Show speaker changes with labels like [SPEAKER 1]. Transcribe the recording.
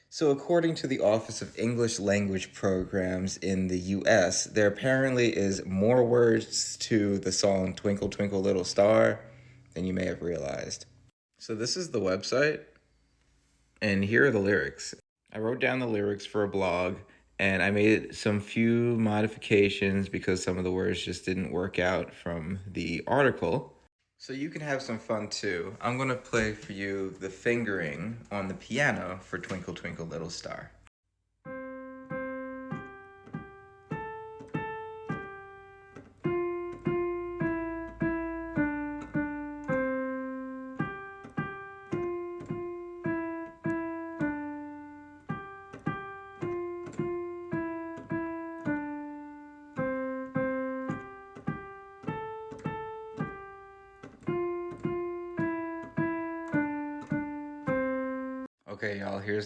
[SPEAKER 1] So, according to the Office of English Language Programs in the US, there apparently is more words to the song Twinkle Twinkle Little Star than you may have realized. So, this is the website, and here are the lyrics. I wrote down the lyrics for a blog, and I made some few modifications because some of the words just didn't work out from the article. So you can have some fun too. I'm gonna play for you the fingering on the piano for Twinkle Twinkle Little Star. Okay, y'all, here's the